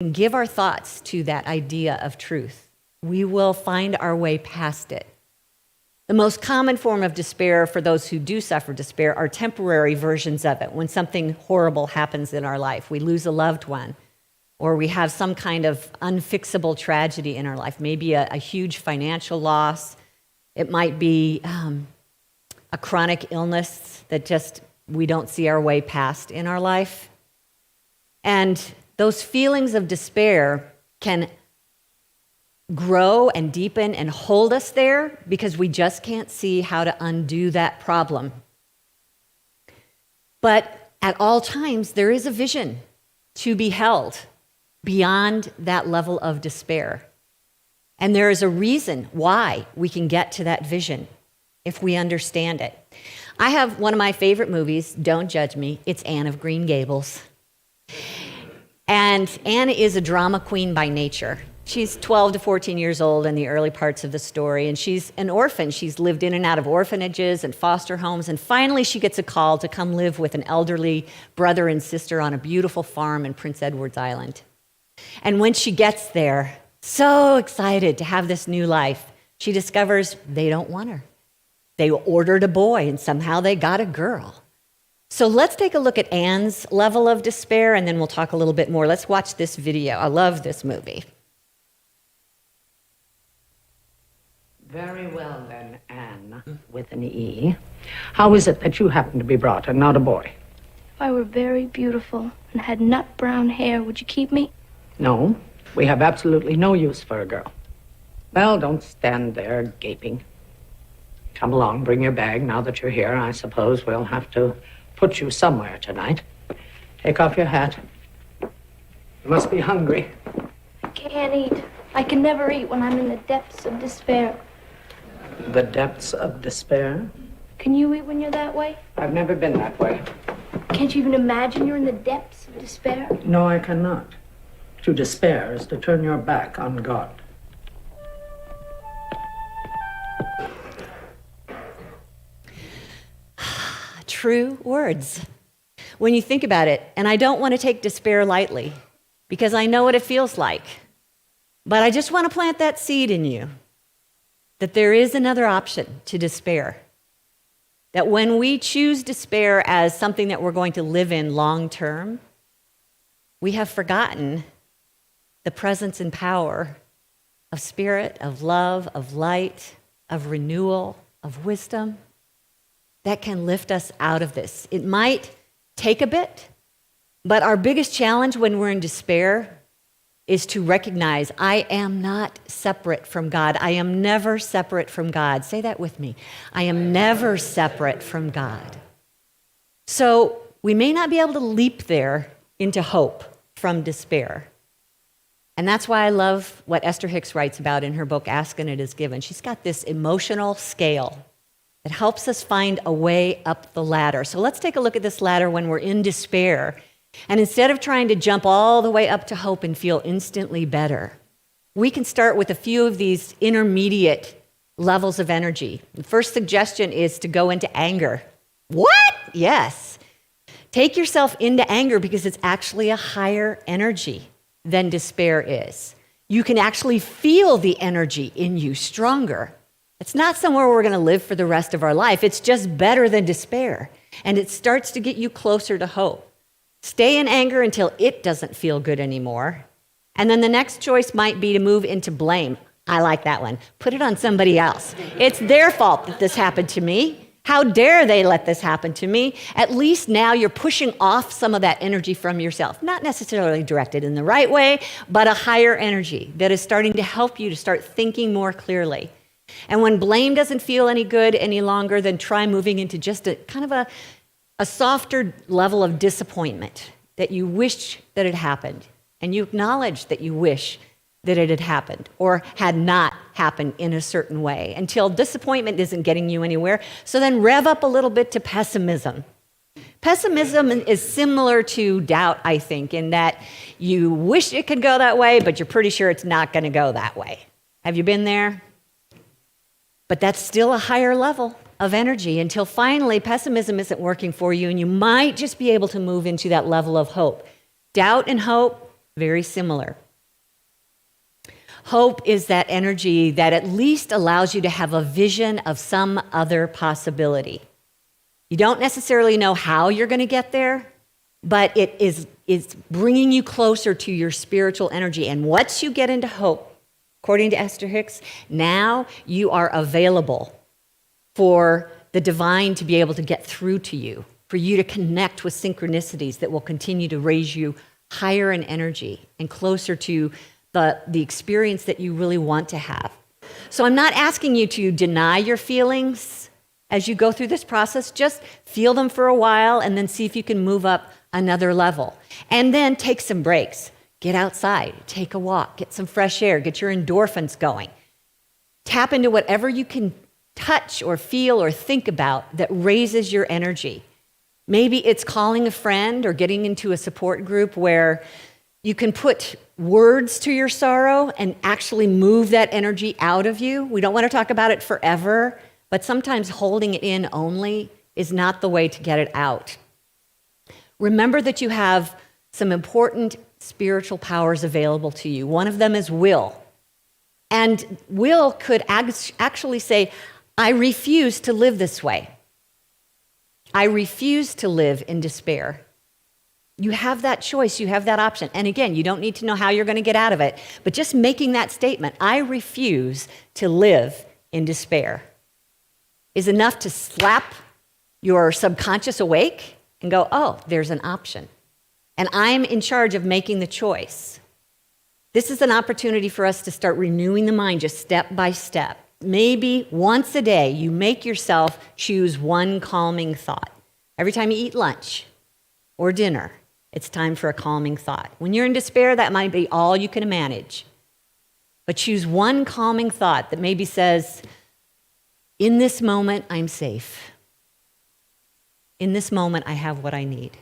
and give our thoughts to that idea of truth, we will find our way past it. The most common form of despair for those who do suffer despair are temporary versions of it. When something horrible happens in our life, we lose a loved one, or we have some kind of unfixable tragedy in our life, maybe a huge financial loss. It might be a chronic illness that just we don't see our way past in our life. And those feelings of despair can grow and deepen and hold us there because we just can't see how to undo that problem. But at all times, there is a vision to be held beyond that level of despair. And there is a reason why we can get to that vision if we understand it. I have one of my favorite movies, don't judge me, it's Anne of Green Gables. And Anne is a drama queen by nature. She's 12 to 14 years old in the early parts of the story, and she's an orphan. She's lived in and out of orphanages and foster homes, and finally she gets a call to come live with an elderly brother and sister on a beautiful farm in Prince Edward's Island. And when she gets there, so excited to have this new life, she discovers they don't want her. They ordered a boy, and somehow they got a girl. So let's take a look at Anne's level of despair, and then we'll talk a little bit more. Let's watch this video. I love this movie. Very well then, Anne, with an E. How is it that you happen to be brought and not a boy? If I were very beautiful and had nut brown hair, would you keep me? No, we have absolutely no use for a girl. Well, don't stand there gaping. Come along, bring your bag. Now that you're here, I suppose we'll have to put you somewhere tonight. Take off your hat. You must be hungry. I can't eat. I can never eat when I'm in the depths of despair. The depths of despair? Can you eat when you're that way? I've never been that way. Can't you even imagine you're in the depths of despair? No, I cannot. To despair is to turn your back on God. True words. When you think about it, and I don't want to take despair lightly because I know what it feels like, but I just want to plant that seed in you that there is another option to despair. That when we choose despair as something that we're going to live in long term, we have forgotten the presence and power of spirit, of love, of light, of renewal, of wisdom that can lift us out of this. It might take a bit, but our biggest challenge when we're in despair is to recognize I am not separate from God. I am never separate from God. Say that with me. I am never separate from God. So we may not be able to leap there into hope from despair. And that's why I love what Esther Hicks writes about in her book, Ask and It Is Given. She's got this emotional scale that helps us find a way up the ladder. So let's take a look at this ladder when we're in despair. And instead of trying to jump all the way up to hope and feel instantly better, we can start with a few of these intermediate levels of energy. The first suggestion is to go into anger. What? Yes. Take yourself into anger because it's actually a higher energy than despair is. You can actually feel the energy in you stronger. It's not somewhere we're going to live for the rest of our life. It's just better than despair. And it starts to get you closer to hope. Stay in anger until it doesn't feel good anymore. And then the next choice might be to move into blame. I like that one. Put it on somebody else. It's their fault that this happened to me. How dare they let this happen to me? At least now you're pushing off some of that energy from yourself. Not necessarily directed in the right way, but a higher energy that is starting to help you to start thinking more clearly. And when blame doesn't feel any good any longer, then try moving into just a kind of a softer level of disappointment that you wish that it happened. And you acknowledge that you wish that it had happened or had not happened in a certain way until disappointment isn't getting you anywhere. So then rev up a little bit to pessimism. Pessimism is similar to doubt, I think, in that you wish it could go that way, but you're pretty sure it's not going to go that way. Have you been there? But that's still a higher level of energy until finally pessimism isn't working for you and you might just be able to move into that level of hope. Doubt and hope, very similar. Hope is that energy that at least allows you to have a vision of some other possibility. You don't necessarily know how you're going to get there, but it's bringing you closer to your spiritual energy. And once you get into hope, according to Esther Hicks, now you are available for the divine to be able to get through to you, for you to connect with synchronicities that will continue to raise you higher in energy and closer to the experience that you really want to have. So I'm not asking you to deny your feelings as you go through this process. Just feel them for a while and then see if you can move up another level. And then take some breaks. Get outside, take a walk, get some fresh air, get your endorphins going. Tap into whatever you can touch or feel or think about that raises your energy. Maybe it's calling a friend or getting into a support group where you can put words to your sorrow and actually move that energy out of you. We don't want to talk about it forever, but sometimes holding it in only is not the way to get it out. Remember that you have some important spiritual powers available to you. One of them is will. And will could actually say, I refuse to live this way. I refuse to live in despair. You have that choice, you have that option. And again, you don't need to know how you're going to get out of it, but just making that statement, I refuse to live in despair, is enough to slap your subconscious awake and go, oh, there's an option. And I'm in charge of making the choice. This is an opportunity for us to start renewing the mind just step by step. Maybe once a day, you make yourself choose one calming thought. Every time you eat lunch or dinner, it's time for a calming thought. When you're in despair, that might be all you can manage. But choose one calming thought that maybe says, in this moment, I'm safe. In this moment, I have what I need.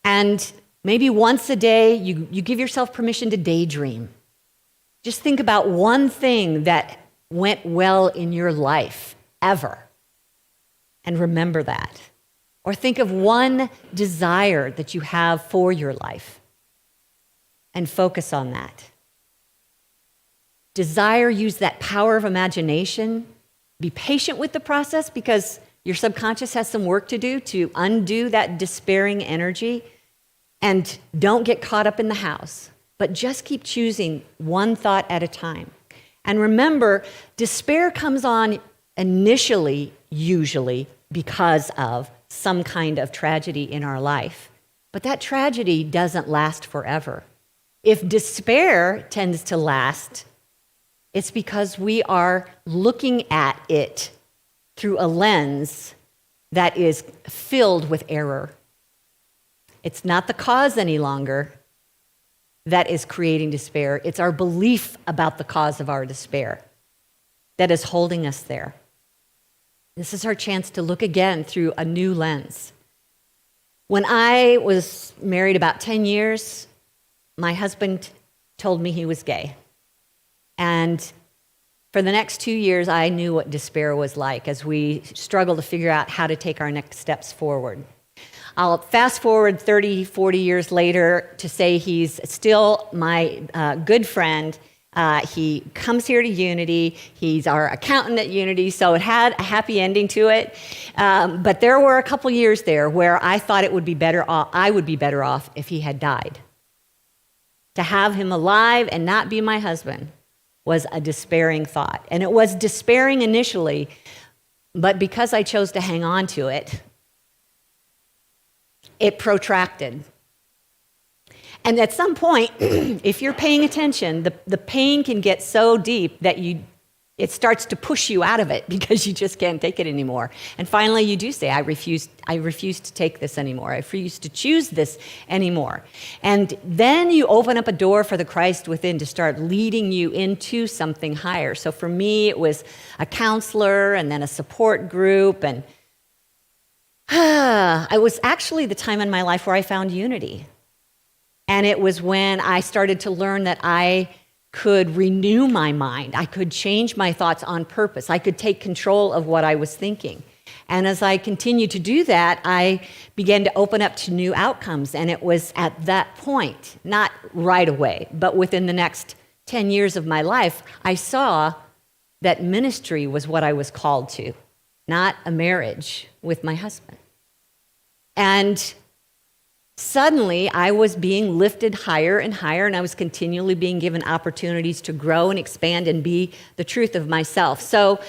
And maybe once a day, you give yourself permission to daydream. Just think about one thing that went well in your life, ever, and remember that. Or think of one desire that you have for your life and focus on that. Desire, use that power of imagination. Be patient with the process because your subconscious has some work to do to undo that despairing energy. And don't get caught up in the house, but just keep choosing one thought at a time. And remember, despair comes on initially, usually, because of some kind of tragedy in our life. But that tragedy doesn't last forever. If despair tends to last, it's because we are looking at it through a lens that is filled with error. It's not the cause any longer that is creating despair. It's our belief about the cause of our despair that is holding us there. This is our chance to look again through a new lens. When I was married about 10 years, my husband told me he was gay. And for the next 2 years, I knew what despair was like as we struggled to figure out how to take our next steps forward. I'll fast forward 30, 40 years later to say he's still my good friend. He comes here to Unity. He's our accountant at Unity, so it had a happy ending to it. But there were a couple years there where I thought it would be better off, I would be better off if he had died. To have him alive and not be my husband was a despairing thought. And it was despairing initially, but because I chose to hang on to it, it protracted. And at some point, if you're paying attention, the pain can get so deep that it starts to push you out of it because you just can't take it anymore. And finally, you do say, I refuse to take this anymore. I refuse to choose this anymore. And then you open up a door for the Christ within to start leading you into something higher. So for me, it was a counselor and then a support group. And it was actually the time in my life where I found unity. And it was when I started to learn that I could renew my mind. I could change my thoughts on purpose. I could take control of what I was thinking. And as I continued to do that, I began to open up to new outcomes. And it was at that point, not right away, but within the next 10 years of my life, I saw that ministry was what I was called to, not a marriage with my husband. And suddenly, I was being lifted higher and higher, and I was continually being given opportunities to grow and expand and be the truth of myself. So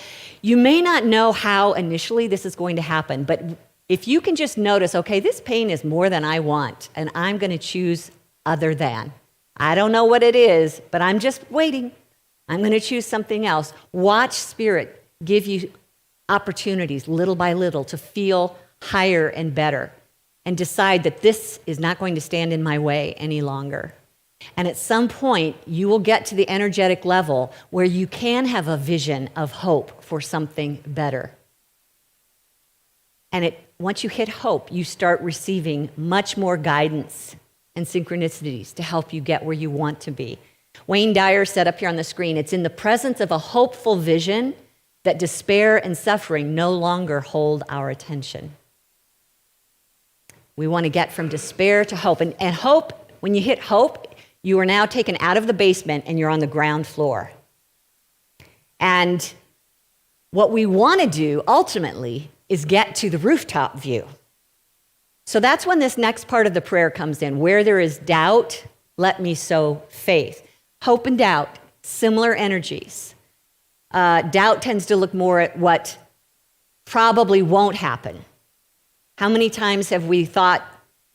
you may not know how initially this is going to happen, but if you can just notice, okay, this pain is more than I want, and I'm going to choose other than. I don't know what it is, but I'm just waiting. I'm going to choose something else. Watch Spirit give you opportunities little by little to feel higher and better, and decide that this is not going to stand in my way any longer. And at some point, you will get to the energetic level where you can have a vision of hope for something better. And once you hit hope, you start receiving much more guidance and synchronicities to help you get where you want to be. Wayne Dyer said up here on the screen, it's in the presence of a hopeful vision that despair and suffering no longer hold our attention. We want to get from despair to hope. And hope, when you hit hope, you are now taken out of the basement and you're on the ground floor. And what we want to do ultimately is get to the rooftop view. So that's when this next part of the prayer comes in. Where there is doubt, let me sow faith. Hope and doubt, similar energies. Doubt tends to look more at what probably won't happen. How many times have we thought,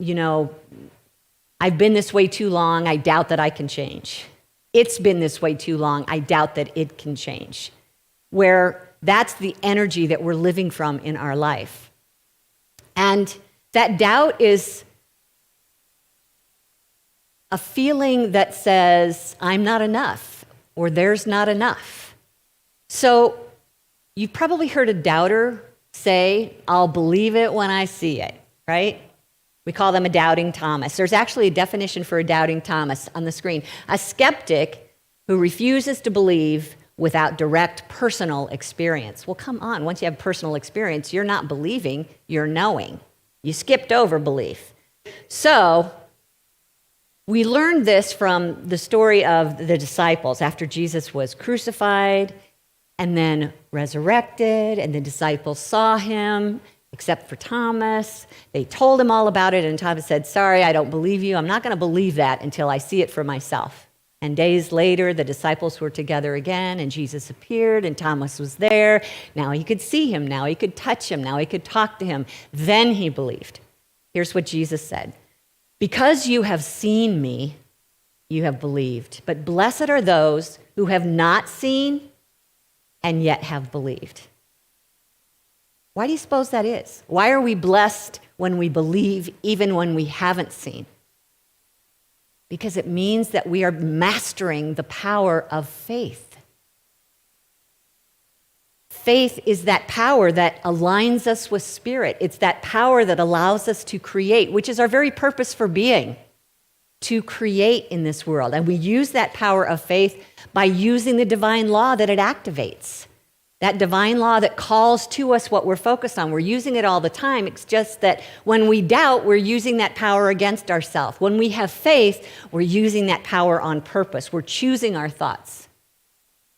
I've been this way too long, I doubt that I can change. It's been this way too long, I doubt that it can change. Where that's the energy that we're living from in our life. And that doubt is a feeling that says, I'm not enough, or there's not enough. So you've probably heard a doubter say, I'll believe it when I see it, right? We call them a doubting Thomas. There's actually a definition for a doubting Thomas on the screen. A skeptic who refuses to believe without direct personal experience. Well, come on, once you have personal experience, you're not believing, you're knowing. You skipped over belief. So we learned this from the story of the disciples after Jesus was crucified and then resurrected, and the disciples saw him, except for Thomas. They told him all about it, and Thomas said, sorry, I don't believe you. I'm not going to believe that until I see it for myself. And days later, the disciples were together again, and Jesus appeared, and Thomas was there. Now he could see him. Now he could touch him. Now he could talk to him. Then he believed. Here's what Jesus said. Because you have seen me, you have believed. But blessed are those who have not seen and yet have believed. Why do you suppose that is? Why are we blessed when we believe even when we haven't seen? Because it means that we are mastering the power of faith. Faith is that power that aligns us with Spirit. It's that power that allows us to create, which is our very purpose for being, to create in this world. And we use that power of faith by using the divine law that it activates. That divine law that calls to us what we're focused on. We're using it all the time. It's just that when we doubt, we're using that power against ourselves. When we have faith, we're using that power on purpose. We're choosing our thoughts.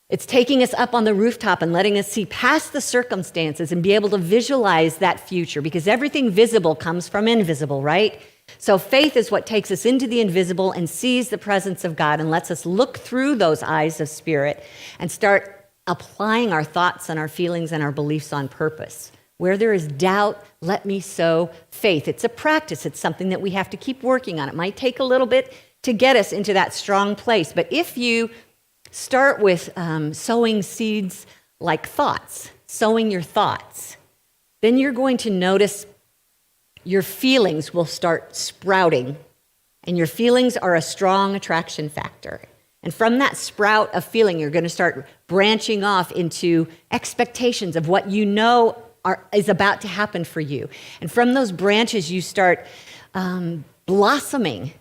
It's taking us up on the rooftop and letting us see past the circumstances and be able to visualize that future, because everything visible comes from invisible, right? So faith is what takes us into the invisible and sees the presence of God and lets us look through those eyes of Spirit and start applying our thoughts and our feelings and our beliefs on purpose. Where there is doubt, let me sow faith. It's a practice. It's something that we have to keep working on. It might take a little bit to get us into that strong place. But if you start with sowing seeds like thoughts, sowing your thoughts, then you're going to notice your feelings will start sprouting. And your feelings are a strong attraction factor. And from that sprout of feeling, you're going to start branching off into expectations of what you know is about to happen for you. And from those branches, you start blossoming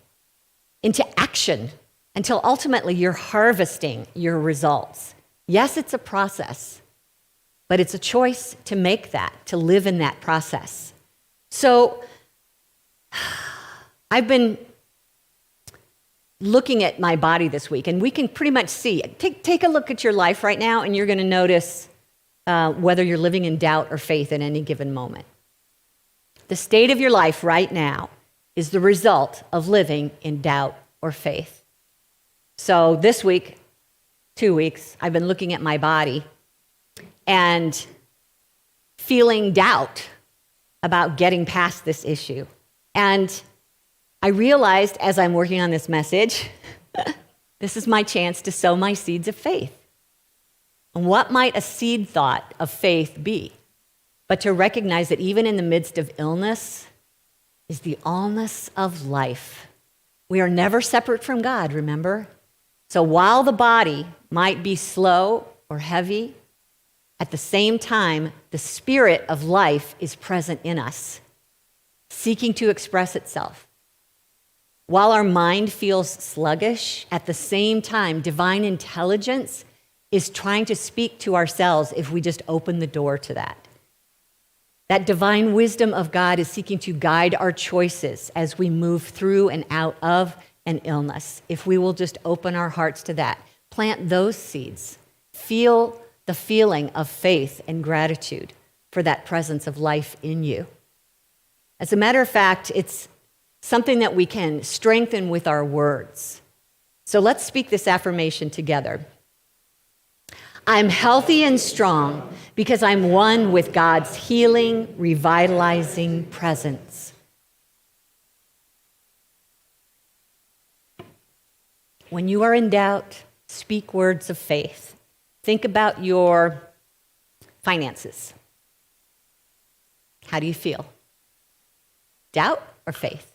into action until ultimately you're harvesting your results. Yes, it's a process, but it's a choice to make that, to live in that process. So I've been looking at my body this week, and we can pretty much see, take a look at your life right now, and you're going to notice whether you're living in doubt or faith at any given moment. The state of your life right now is the result of living in doubt or faith. So this week, 2 weeks, I've been looking at my body and feeling doubt about getting past this issue. And I realized as I'm working on this message, this is my chance to sow my seeds of faith. And what might a seed thought of faith be? But to recognize that even in the midst of illness is the allness of life. We are never separate from God, remember? So while the body might be slow or heavy, at the same time, the spirit of life is present in us, seeking to express itself. While our mind feels sluggish, at the same time, divine intelligence is trying to speak to ourselves if we just open the door to that. That divine wisdom of God is seeking to guide our choices as we move through and out of an illness. If we will just open our hearts to that, plant those seeds, feel the feeling of faith and gratitude for that presence of life in you. As a matter of fact, it's something that we can strengthen with our words. So let's speak this affirmation together. I'm healthy and strong because I'm one with God's healing, revitalizing presence. When you are in doubt, speak words of faith. Think about your finances. How do you feel? Doubt or faith?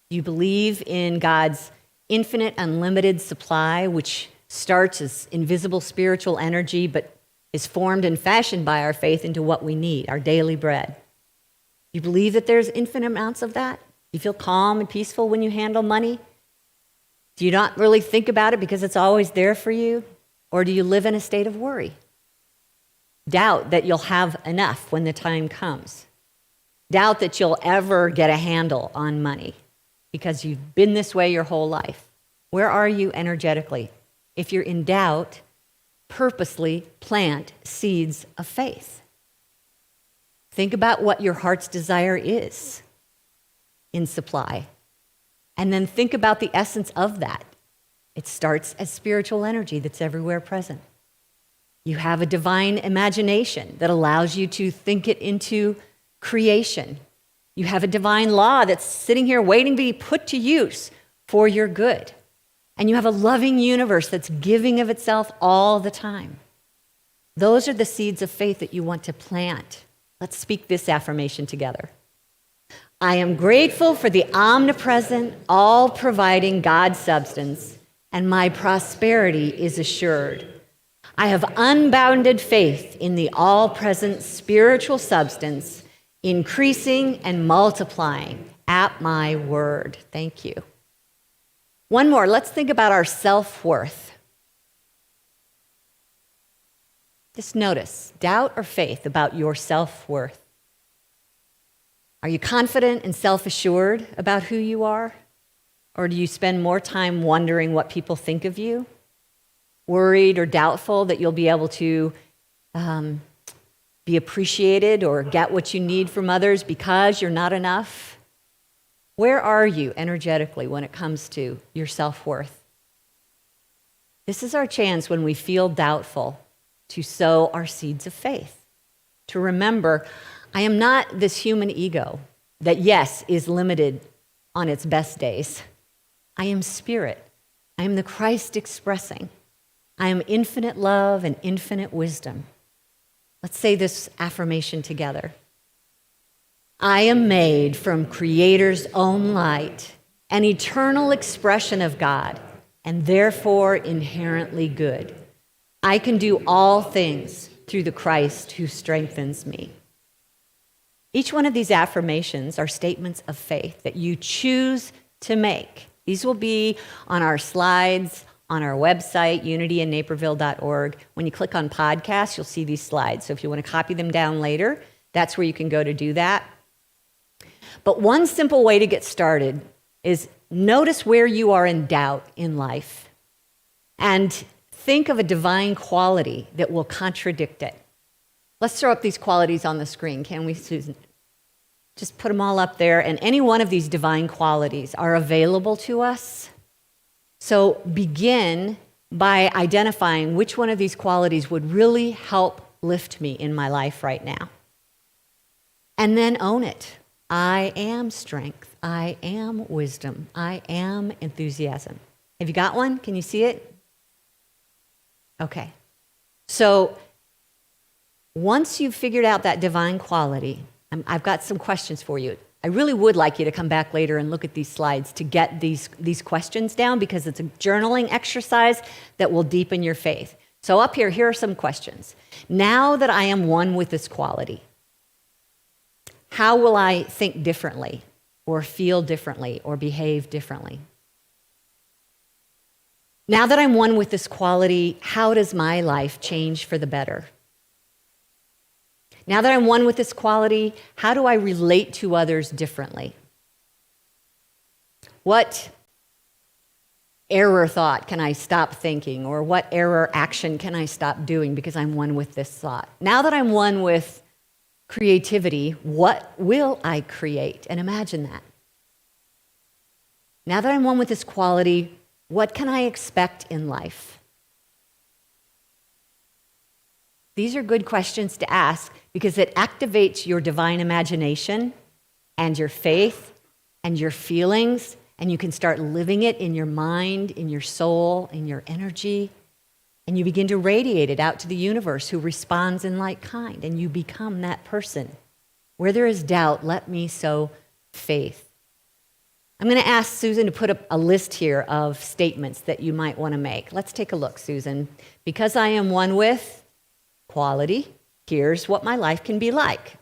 Do you believe in God's infinite, unlimited supply, which starts as invisible spiritual energy, but is formed and fashioned by our faith into what we need, our daily bread? Do you believe that there's infinite amounts of that? Do you feel calm and peaceful when you handle money? Do you not really think about it because it's always there for you? Or do you live in a state of worry? Doubt that you'll have enough when the time comes. Doubt that you'll ever get a handle on money because you've been this way your whole life. Where are you energetically? If you're in doubt, purposely plant seeds of faith. Think about what your heart's desire is in supply. And then think about the essence of that. It starts as spiritual energy that's everywhere present. You have a divine imagination that allows you to think it into creation. You have a divine law that's sitting here waiting to be put to use for your good. And you have a loving universe that's giving of itself all the time. Those are the seeds of faith that you want to plant. Let's speak this affirmation together. I am grateful for the omnipresent, all-providing God substance, and my prosperity is assured. I have unbounded faith in the all-present spiritual substance, increasing and multiplying at my word. Thank you. One more. Let's think about our self-worth. Just notice, doubt or faith about your self-worth. Are you confident and self-assured about who you are? Or do you spend more time wondering what people think of you? Worried or doubtful that you'll be able to be appreciated or get what you need from others because you're not enough? Where are you energetically when it comes to your self-worth? This is our chance when we feel doubtful to sow our seeds of faith. To remember, I am not this human ego that, yes, is limited on its best days. I am spirit. I am the Christ expressing. I am infinite love and infinite wisdom. Let's say this affirmation together. I am made from Creator's own light, an eternal expression of God, and therefore inherently good. I can do all things through the Christ who strengthens me. Each one of these affirmations are statements of faith that you choose to make. These will be on our slides, on our website, unityinnaperville.org. When you click on podcasts, you'll see these slides. So if you want to copy them down later, that's where you can go to do that. But one simple way to get started is notice where you are in doubt in life and think of a divine quality that will contradict it. Let's throw up these qualities on the screen, can we, Susan? Just put them all up there, and any one of these divine qualities are available to us. So begin by identifying which one of these qualities would really help lift me in my life right now. And then own it. I am strength. I am wisdom. I am enthusiasm. Have you got one? Can you see it? Okay. So once you've figured out that divine quality, I've got some questions for you. I really would like you to come back later and look at these slides to get these questions down, because it's a journaling exercise that will deepen your faith. So up here are some questions. Now that I am one with this quality, how will I think differently or feel differently or behave differently? Now that I'm one with this quality, how does my life change for the better? Now that I'm one with this quality, how do I relate to others differently? What error thought can I stop thinking, or what error action can I stop doing because I'm one with this thought? Now that I'm one with creativity, what will I create? And imagine that. Now that I'm one with this quality, what can I expect in life? These are good questions to ask because it activates your divine imagination and your faith and your feelings, and you can start living it in your mind, in your soul, in your energy, and you begin to radiate it out to the universe who responds in like kind, and you become that person. Where there is doubt, let me sow faith. I'm going to ask Susan to put up a list here of statements that you might want to make. Let's take a look, Susan. Because I am one with quality, here's what my life can be like.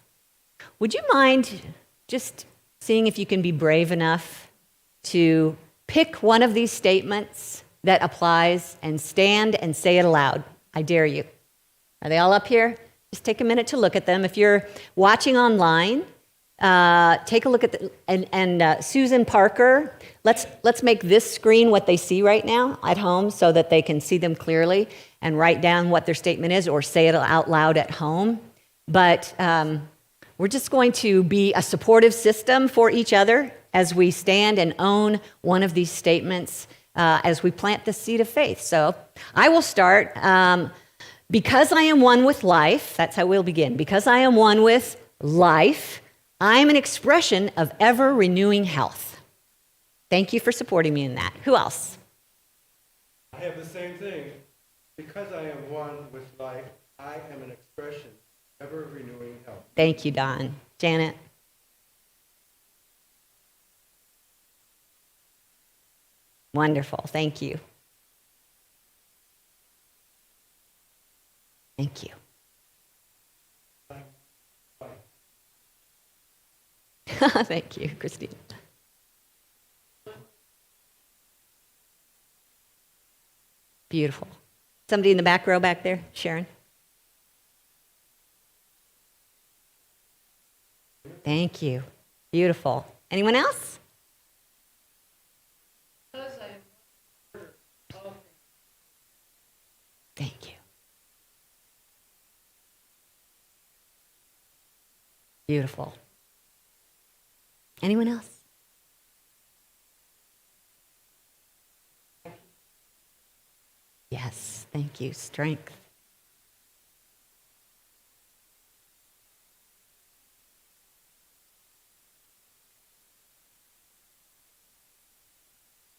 Would you mind just seeing if you can be brave enough to pick one of these statements that applies and stand and say it aloud? I dare you. Are they all up here? Just take a minute to look at them. If you're watching online, take a look at Susan Parker. Let's make this screen what they see right now at home so that they can see them clearly and write down what their statement is or say it out loud at home. But we're just going to be a supportive system for each other as we stand and own one of these statements as we plant the seed of faith. So I will start. Because I am one with life, that's how we'll begin. Because I am one with life, I am an expression of ever-renewing health. Thank you for supporting me in that. Who else? I have the same thing. Because I am one with life, I am an expression of ever-renewing health. Thank you, Don. Janet? Wonderful. Thank you. Thank you. Thank you, Christine. Beautiful. Somebody in the back row back there? Sharon? Thank you. Beautiful. Anyone else? Thank you. Beautiful. Anyone else? Yes, thank you. Strength.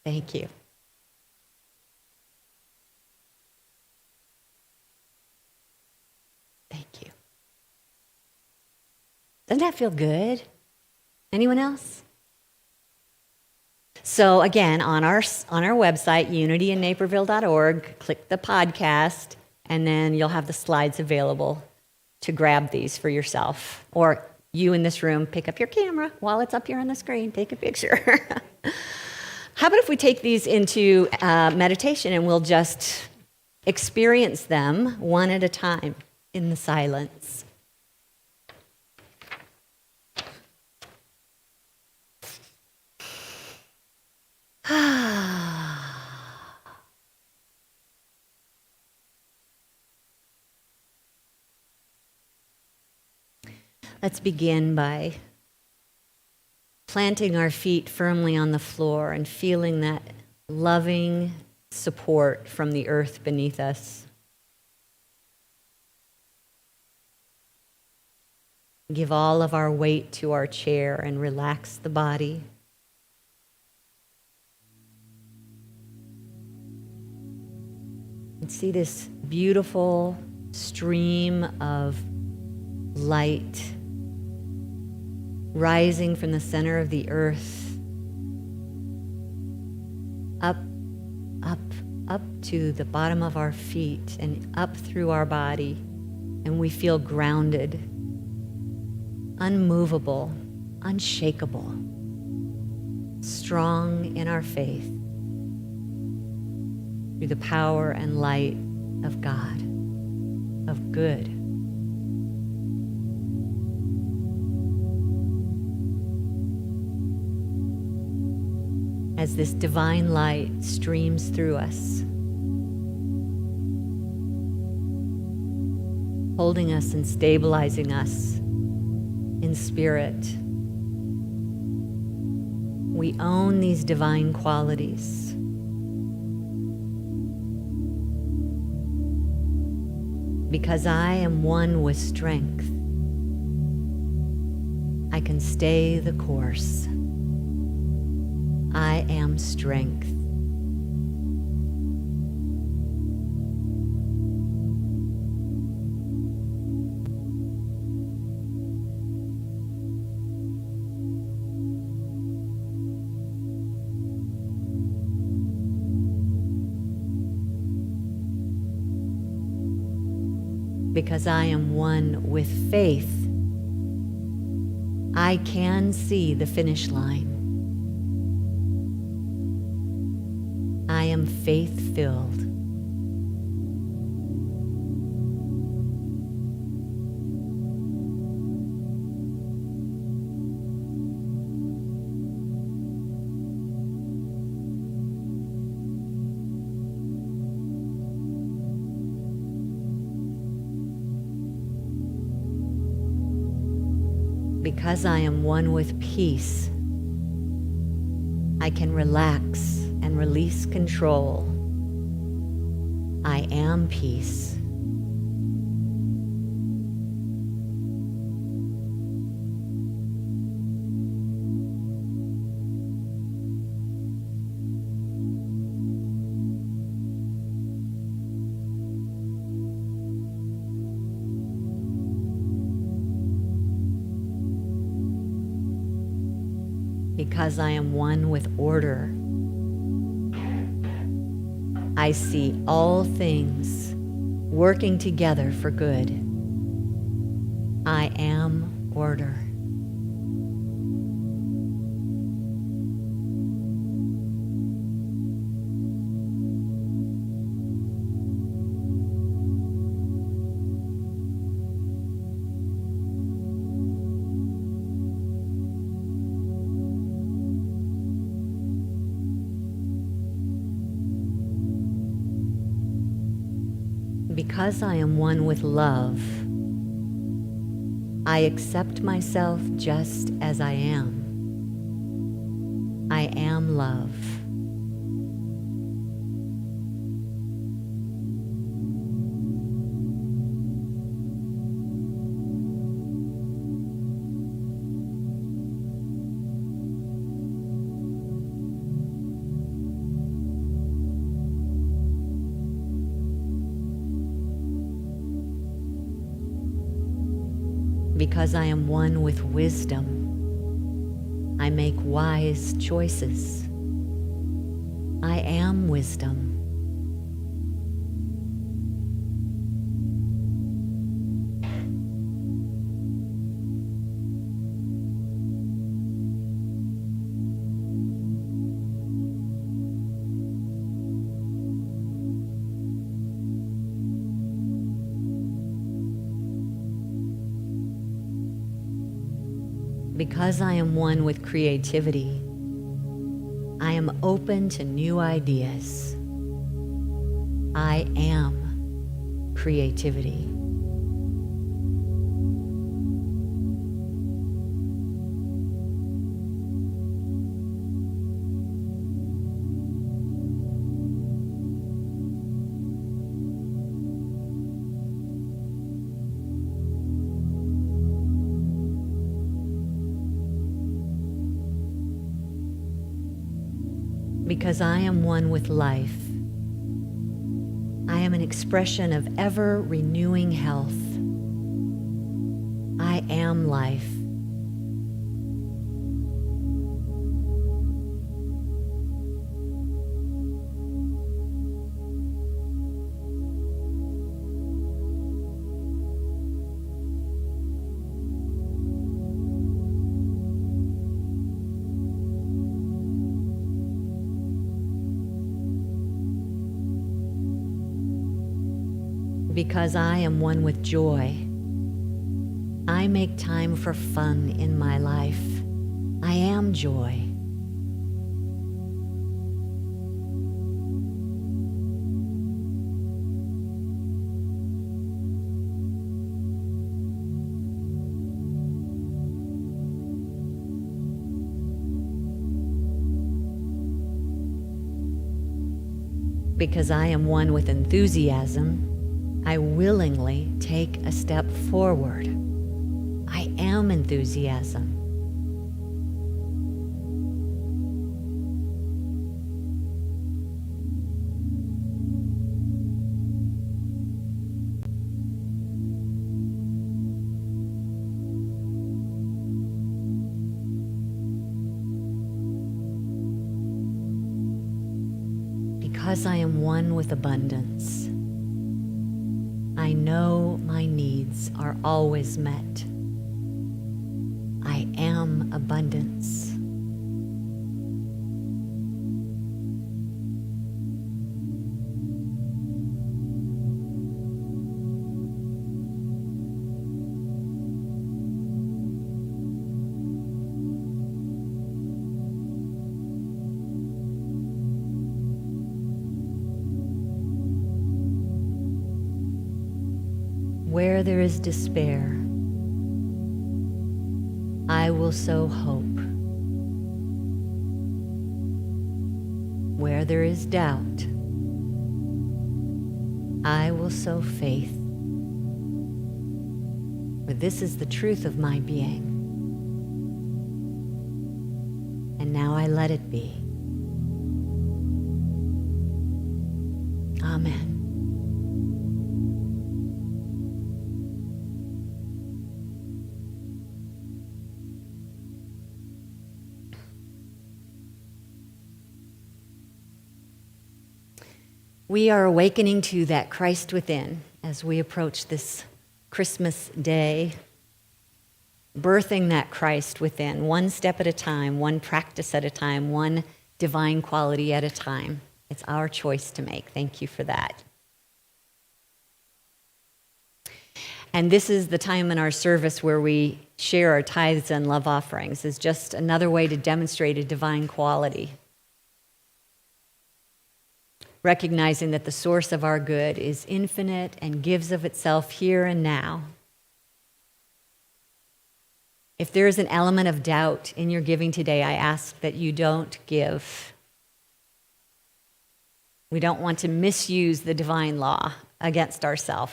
Thank you. Thank you. Doesn't that feel good? Anyone else? So again, on our website, unityinnaperville.org, click the podcast, and then you'll have the slides available to grab these for yourself. Or you in this room, pick up your camera while it's up here on the screen, take a picture. How about if we take these into meditation and we'll just experience them one at a time in the silence? Let's begin by planting our feet firmly on the floor and feeling that loving support from the earth beneath us. Give all of our weight to our chair and relax the body. And see this beautiful stream of light rising from the center of the earth, up, up, up to the bottom of our feet and up through our body, and we feel grounded, unmovable, unshakable, strong in our faith through the power and light of God, of good. As this divine light streams through us, holding us and stabilizing us in spirit. We own these divine qualities. Because I am one with strength, I can stay the course. I am strength. Because I am one with faith, I can see the finish line. I am faith-filled. Because I am one with peace, I can relax and release control. I am peace. Because I am one with order, I see all things working together for good. I am order. Because I am one with love, I accept myself just as I am. I am love. Because I am one with wisdom, I make wise choices. I am wisdom. Because I am one with creativity, I am open to new ideas. I am creativity. Because I am one with life, I am an expression of ever-renewing health. I am life. Because I am one with joy, I make time for fun in my life. I am joy. Because I am one with enthusiasm, I willingly take a step forward. I am enthusiasm. Because I am one with abundance, I know my needs are always met. I am abundance. Where there is despair, I will sow hope. Where there is doubt, I will sow faith. For this is the truth of my being. And now I let it be. Amen. We are awakening to that Christ within as we approach this Christmas day, birthing that Christ within, one step at a time, one practice at a time, one divine quality at a time. It's our choice to make. Thank you for that. And this is the time in our service where we share our tithes and love offerings. It's just another way to demonstrate a divine quality. Recognizing that the source of our good is infinite and gives of itself here and now. If there is an element of doubt in your giving today, I ask that you don't give. We don't want to misuse the divine law against ourselves.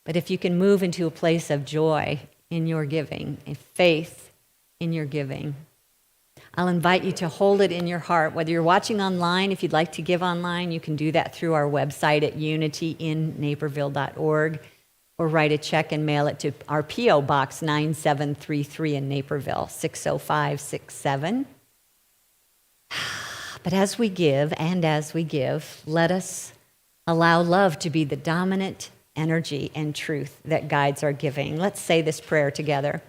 But if you can move into a place of joy in your giving, and faith in your giving, I'll invite you to hold it in your heart. Whether you're watching online, if you'd like to give online, you can do that through our website at unityinnaperville.org, or write a check and mail it to our P.O. Box 9733 in Naperville, 60567. But as we give, let us allow love to be the dominant energy and truth that guides our giving. Let's say this prayer together.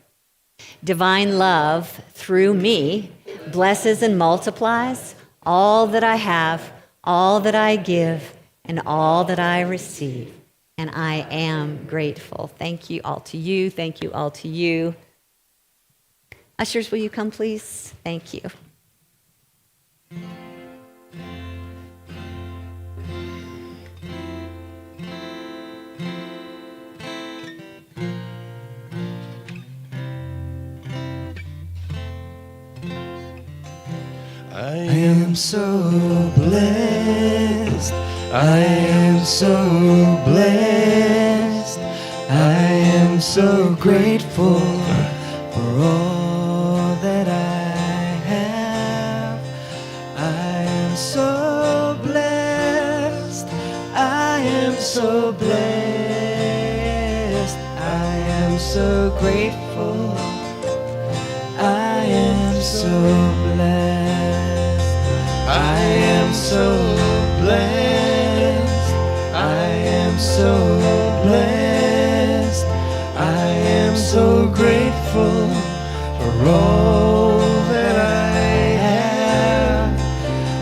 Divine love, through me, blesses and multiplies all that I have, all that I give, and all that I receive. And I am grateful. Thank you all to you. Thank you all to you. Ushers, will you come, please? Thank you. I am so blessed. I am so blessed. I am so grateful for all that I have. I am so blessed. I am so blessed. I am so grateful. I am so blessed. I am so blessed. I am so blessed. I am so grateful for all that I have.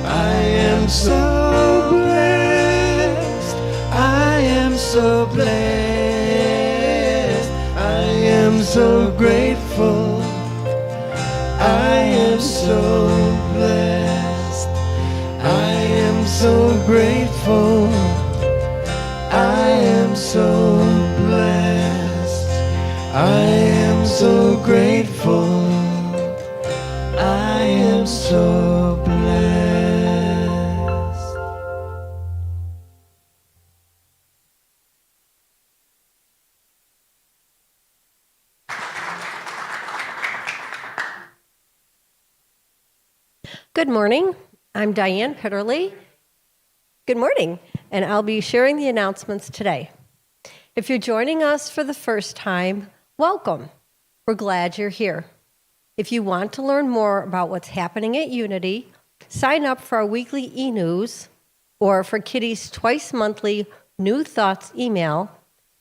I am so blessed. I am so blessed. I am so grateful. I am so blessed. I am so grateful. I am so blessed. I am so grateful. I am so blessed. Good morning. I'm Diane Pitterly. Good morning, and I'll be sharing the announcements today. If you're joining us for the first time, welcome. We're glad you're here. If you want to learn more about what's happening at Unity, sign up for our weekly e-news or for Kitty's twice-monthly New Thoughts email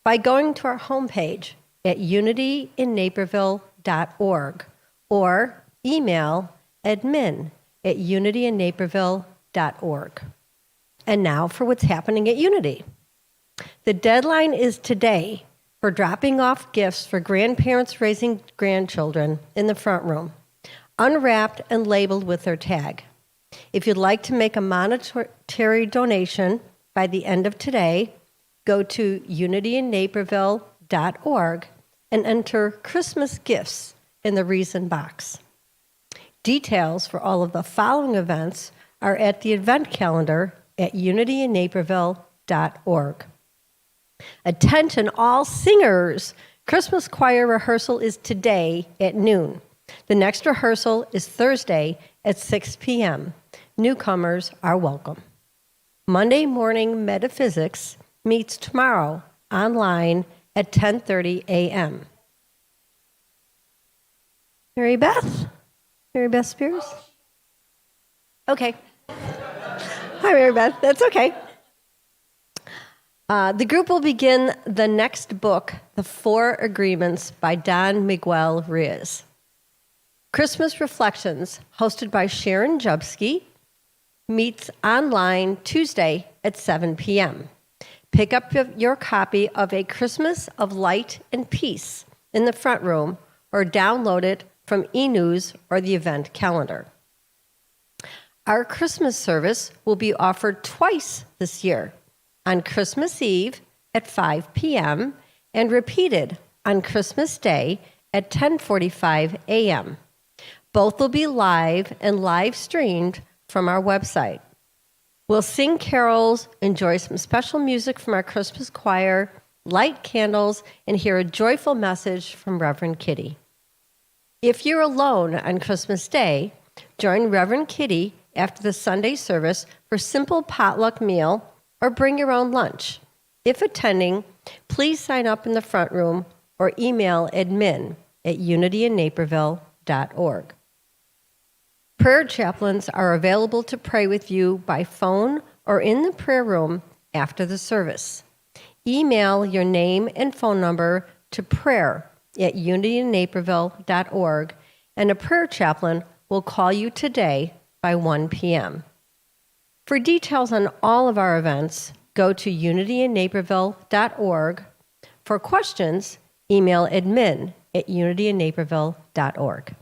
by going to our homepage at unityinnaperville.org or email admin@unityinnaperville.org. And now for what's happening at Unity. The deadline is today for dropping off gifts for grandparents raising grandchildren in the front room, unwrapped and labeled with their tag. If you'd like to make a monetary donation by the end of today, go to unityinnaperville.org and enter Christmas gifts in the reason box. Details for all of the following events are at the event calendar at unityinnaperville.org. Attention all singers! Christmas choir rehearsal is today at noon. The next rehearsal is Thursday at 6 p.m. Newcomers are welcome. Monday morning metaphysics meets tomorrow online at 10:30 a.m. Mary Beth Spears? Okay. Hi, Mary Beth. That's okay. The group will begin the next book, The Four Agreements by Don Miguel Ruiz. Christmas Reflections, hosted by Sharon Jubsky, meets online Tuesday at 7 p.m. Pick up your copy of A Christmas of Light and Peace in the front room or download it from e-news or the event calendar. Our Christmas service will be offered twice this year, on Christmas Eve at 5 p.m. and repeated on Christmas Day at 10:45 a.m. Both will be live and live streamed from our website. We'll sing carols, enjoy some special music from our Christmas choir, light candles, and hear a joyful message from Reverend Kitty. If you're alone on Christmas Day, join Reverend Kitty after the Sunday service for a simple potluck meal or bring your own lunch. If attending, please sign up in the front room or email admin@unityinnaperville.org. Prayer chaplains are available to pray with you by phone or in the prayer room after the service. Email your name and phone number to prayer@unityinnaperville.org, and a prayer chaplain will call you today by 1 p.m. For details on all of our events, go to unityinnaperville.org. For questions, email admin@unityinnaperville.org.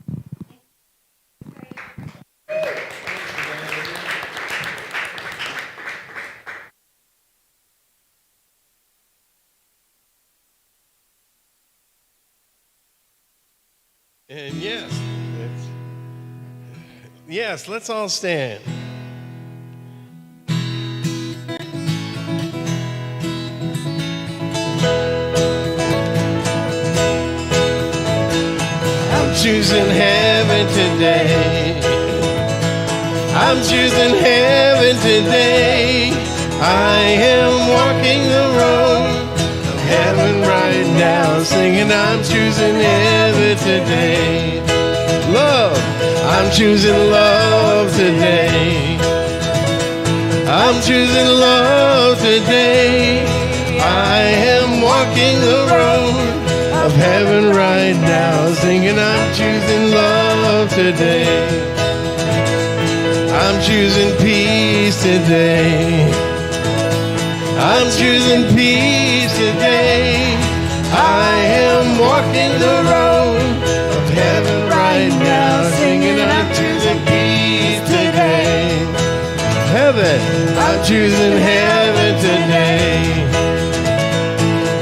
And yes, let's all stand. I'm choosing heaven today. I'm choosing heaven today. I am walking the road of heaven right now, singing I'm choosing heaven today. Love, I'm choosing love today. I'm choosing love today. I am walking the road of heaven right now, singing I'm choosing love today. I'm choosing peace today. I'm choosing peace today. I am walking the road of heaven right now, singing I'm choosing peace today. Heaven, I'm choosing heaven today.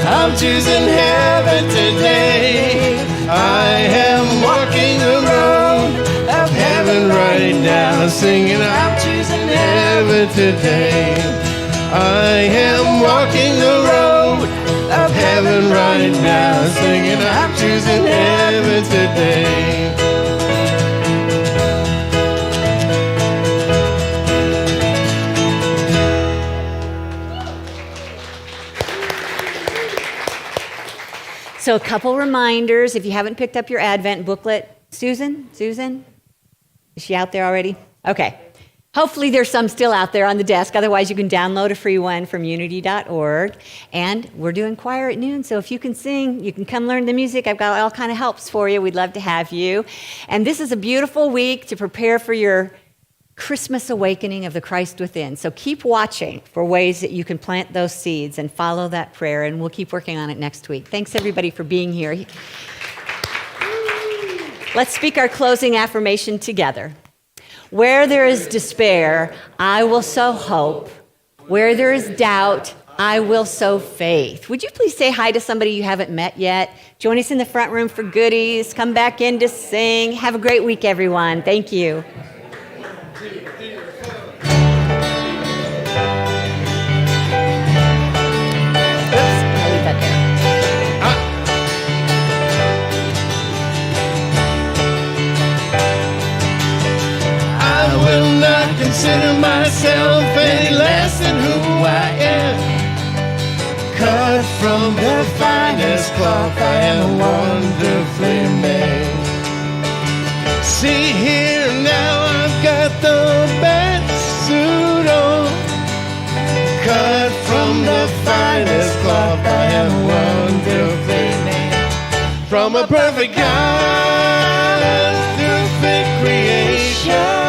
I'm choosing heaven today. I am walking the road of heaven right now, singing I'm choosing heaven today. I am walking the road of heaven right now, singing I'm choosing heaven today. So a couple reminders, if you haven't picked up your Advent booklet. Susan? Is she out there already? Okay. Hopefully there's some still out there on the desk. Otherwise, you can download a free one from unity.org. And we're doing choir at noon, so if you can sing, you can come learn the music. I've got all kind of helps for you. We'd love to have you. And this is a beautiful week to prepare for your Christmas awakening of the Christ within. So keep watching for ways that you can plant those seeds and follow that prayer, and we'll keep working on it next week. Thanks, everybody, for being here. Let's speak our closing affirmation together. Where there is despair, I will sow hope. Where there is doubt, I will sow faith. Would you please say hi to somebody you haven't met yet? Join us in the front room for goodies. Come back in to sing. Have a great week, everyone. Thank you. Consider myself any less than who I am. Cut from the finest cloth, I am wonderfully made. See here now, I've got the best suit on. Cut from the finest cloth, I am wonderfully made. From a perfect God, perfect creation.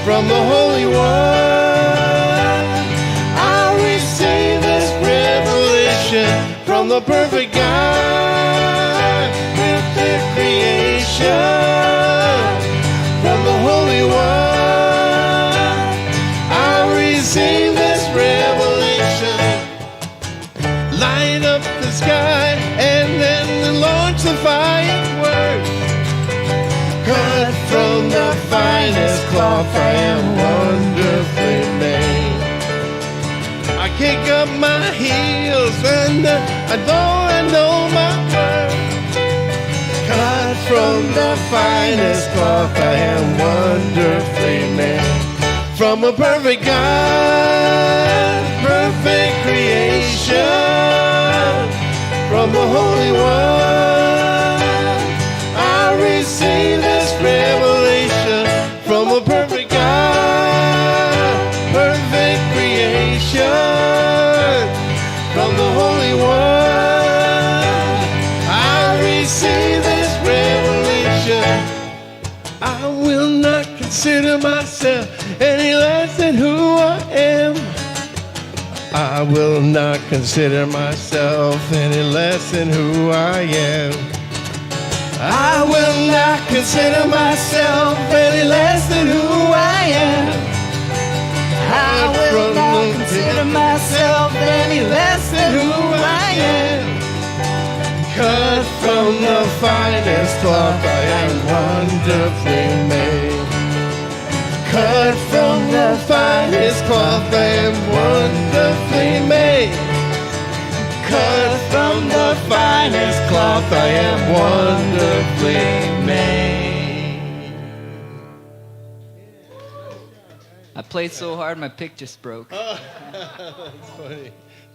From the Holy One, I'll receive this revelation. From the perfect God, perfect creation. From the Holy One, I'll receive this revelation. Light up the sky and then launch the fireworks. Cut from the finest cloth, I am wonderfully made. I kick up my heels and although I know my worth. Cut from the finest cloth, I am wonderfully made. From a perfect God, perfect creation. From the Holy One, I receive this revelation. From a perfect God, perfect creation. From the Holy One, I receive this revelation. I will not consider myself any less than who I am. I will not consider myself any less than who I am. I will not consider myself any less than who I am. I will not consider myself any less than who I am. Cut from the finest cloth, I am wonderfully made. Cut from the finest cloth, I am wonderfully made. Cut from the finest cloth, I am wonderfully made. I played so hard my pick just broke. That's funny.